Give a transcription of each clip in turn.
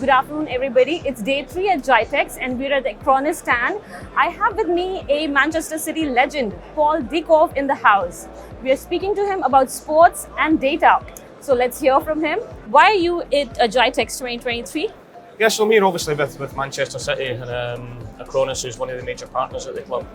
Good afternoon, everybody. It's day 3 at GITEX and we're at the Acronis stand. I have with me a Manchester City legend, Paul Dickov, in the house. We are speaking to him about sports and data. So let's hear from him. Why are you at GITEX 2023? Yeah, so me obviously with Manchester City and Acronis, who's one of the major partners at the club.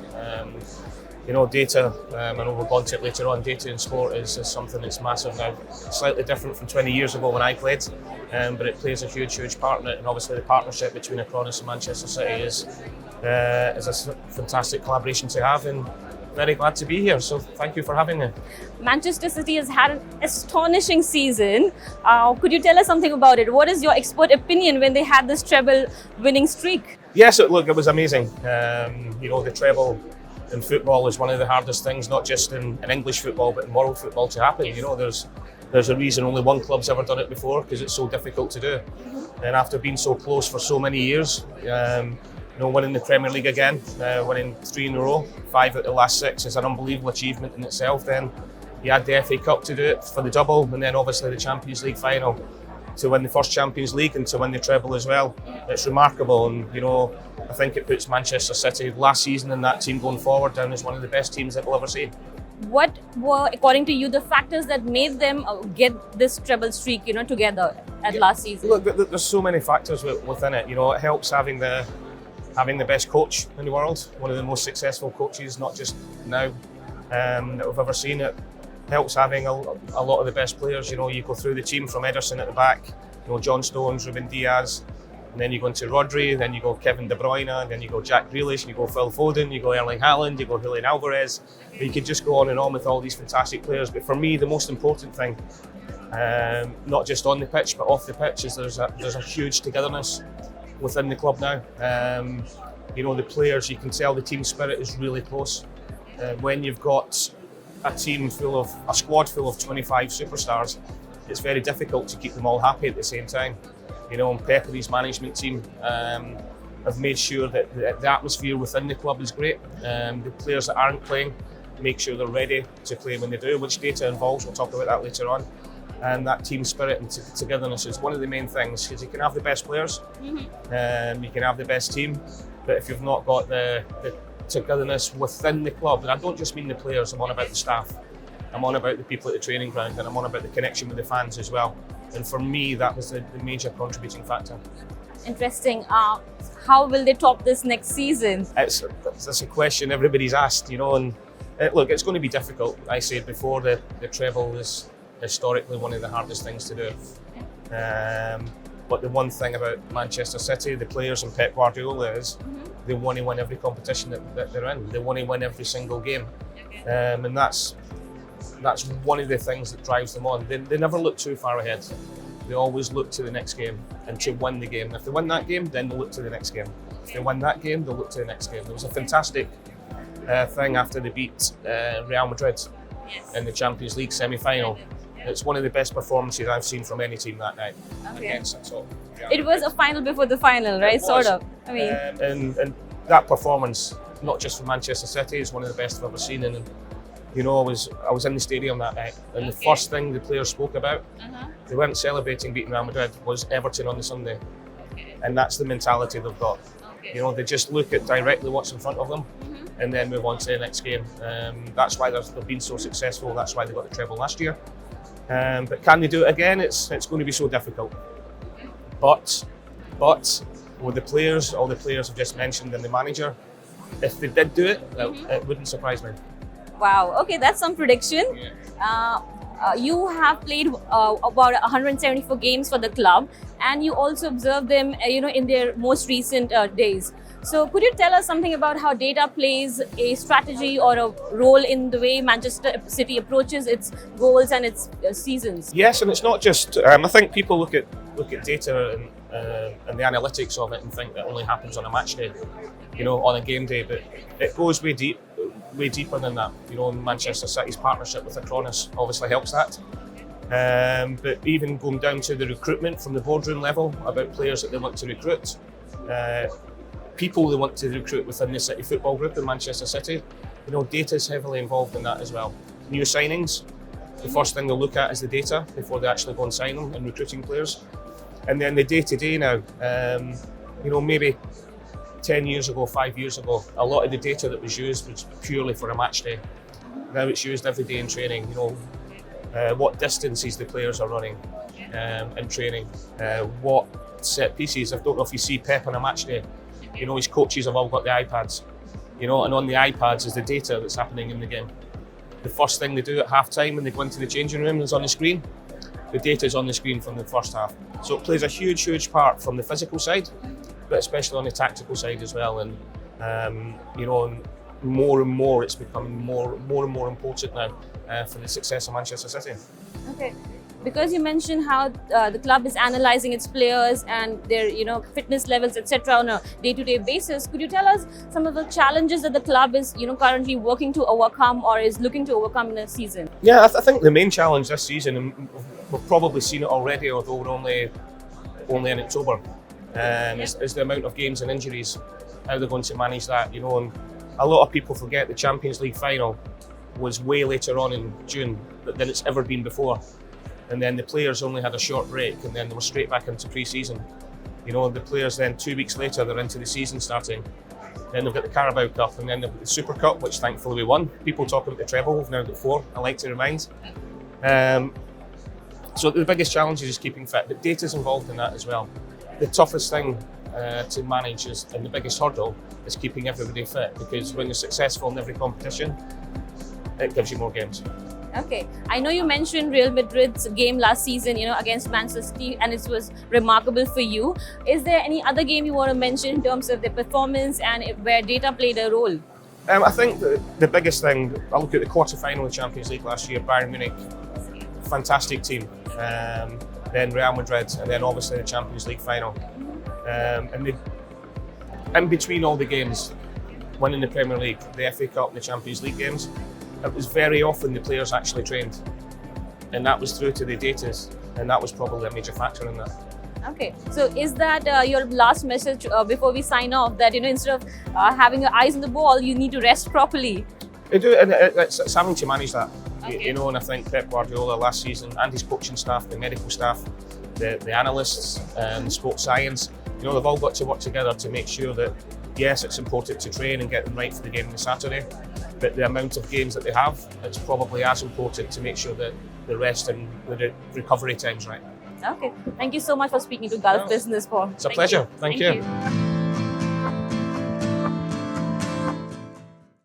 You know, data, I know we'll go on to it later on, data in sport is something that's massive now. Slightly different from 20 years ago when I played, but it plays a huge part in it. And obviously the partnership between Acronis and Manchester City is a fantastic collaboration to have, and very glad to be here. So thank you for having me. Manchester City has had an astonishing season. Could you tell us something about it? What is your expert opinion when they had this treble winning streak? Yes, look, it was amazing. You know, the treble in football is one of the hardest things, not just in English football, but in world football to happen. You know, there's a reason only one club's ever done it before, because it's so difficult to do. And after being so close for so many years, you know, winning the Premier League again, winning 3 in a row, 5 out of the last 6 is an unbelievable achievement in itself. Then you had the FA Cup to do it for the double, and then obviously the Champions League final to win the first Champions League and to win the treble as well. It's remarkable, and you know, I think it puts Manchester City last season and that team going forward down as one of the best teams that we'll ever see. What were, according to you, the factors that made them get this treble streak, you know, together at last season? Look, there's so many factors within it. You know, it helps having the best coach in the world, one of the most successful coaches, not just now, that we've ever seen. It helps having a lot of the best players. You know, you go through the team from Ederson at the back, you know, John Stones, Ruben Diaz, and then you go into Rodri, then you go Kevin De Bruyne, then you go Jack Grealish, you go Phil Foden, you go Erling Haaland, you go Julian Alvarez. You could just go on and on with all these fantastic players. But for me, the most important thing, not just on the pitch but off the pitch, is there's a huge togetherness within the club now. You know, the players, you can tell the team spirit is really close. When you've got a squad full of 25 superstars, it's very difficult to keep them all happy at the same time. You know, and Pep and his management team have made sure that the atmosphere within the club is great. The players that aren't playing, make sure they're ready to play when they do, which data involves, we'll talk about that later on. And that team spirit and togetherness is one of the main things, because you can have the best players, you can have the best team, but if you've not got the togetherness within the club, and I don't just mean the players, I'm on about the staff, I'm on about the people at the training ground, and I'm on about the connection with the fans as well. And for me, that was the major contributing factor. Interesting. How will they top this next season? That's a question everybody's asked, you know, and look, it's going to be difficult. I said before, the treble is historically one of the hardest things to do. But the one thing about Manchester City, the players and Pep Guardiola is they want to win every competition that they're in. They want to win every single game. And that's one of the things that drives them on. They never look too far ahead. They always look to the next game and to win the game. If they win that game, then they'll look to the next game. If they win that game, they'll look to the next game. There was a fantastic thing after they beat Real Madrid in the Champions League semi-final. It's one of the best performances I've seen from any team that night. Against it. So, it was a final before the final, right? Sort of. I mean, and that performance, not just for Manchester City, is one of the best I've ever seen. And you know, I was in the stadium that night, and the first thing the players spoke about, they weren't celebrating beating Real Madrid, was Everton on the Sunday. And that's the mentality they've got. You know, they just look at directly what's in front of them and then move on to the next game. That's why they've been so successful. That's why they got the treble last year. But can they do it again? It's going to be so difficult. But with the players, all the players I've just mentioned, and the manager, if they did do it, it wouldn't surprise me. Wow. Okay, that's some prediction. You have played about 174 games for the club, and you also observed them, you know, in their most recent days. So could you tell us something about how data plays a strategy or a role in the way Manchester City approaches its goals and its seasons? Yes, and it's not just, I think people look at data and the analytics of it and think that only happens on a match day, you know, on a game day, but it goes way deeper than that. You know, Manchester City's partnership with Acronis obviously helps that. But even going down to the recruitment from the boardroom level about players that they want to recruit, people they want to recruit within the City Football Group in Manchester City, you know, data is heavily involved in that as well. New signings, the first thing they'll look at is the data before they actually go and sign them and recruiting players. And then the day-to-day now, you know, maybe 10 years ago, 5 years ago, a lot of the data that was used was purely for a match day. Now it's used every day in training, you know, what distances the players are running in training, what set pieces. I don't know if you see Pep on a match day, you know, his coaches have all got the iPads, you know, and on the iPads is the data that's happening in the game. The first thing they do at half-time when they go into the changing room is on the screen. The data is on the screen from the first half. So it plays a huge, huge part from the physical side, but especially on the tactical side as well. And, you know, more and more it's becoming more and more important now for the success of Manchester City. Okay. Because you mentioned how the club is analysing its players and their, you know, fitness levels, etc., on a day-to-day basis, could you tell us some of the challenges that the club is, you know, currently working to overcome or is looking to overcome in a season? Yeah, I think the main challenge this season, and we've probably seen it already, although we're only in October, is the amount of games and injuries. How they're going to manage that, you know, and a lot of people forget the Champions League final was way later on in June than it's ever been before. And then the players only had a short break and then they were straight back into pre-season. You know, the players then 2 weeks later, they're into the season starting. Then they've got the Carabao Cup and then they've got the Super Cup, which thankfully we won. People talk about the treble, we've now got 4, I like to remind. So the biggest challenge is keeping fit, but data's involved in that as well. The toughest thing to manage is, and the biggest hurdle is keeping everybody fit, because when you're successful in every competition, it gives you more games. Okay, I know you mentioned Real Madrid's game last season, you know, against Manchester City, and it was remarkable for you. Is there any other game you want to mention in terms of the performance and where data played a role? I think the biggest thing, I look at the quarter-final of the Champions League last year, Bayern Munich, fantastic team. Then Real Madrid, and then obviously the Champions League final. And in between all the games, winning the Premier League, the FA Cup and the Champions League games, it was very often the players actually trained. And that was through to the data, and that was probably a major factor in that. Okay, so is that your last message before we sign off, that, you know, instead of having your eyes on the ball, you need to rest properly? I do, and it's having to manage that. Okay. You know, and I think Pep Guardiola last season and his coaching staff, the medical staff, the analysts, the sports science, you know, they've all got to work together to make sure that, yes, it's important to train and get them right for the game on Saturday, but the amount of games that they have, it's probably as important to make sure that the rest and the recovery time's right. Okay, thank you so much for speaking to Gulf Business, Paul. It's a pleasure. Thank you.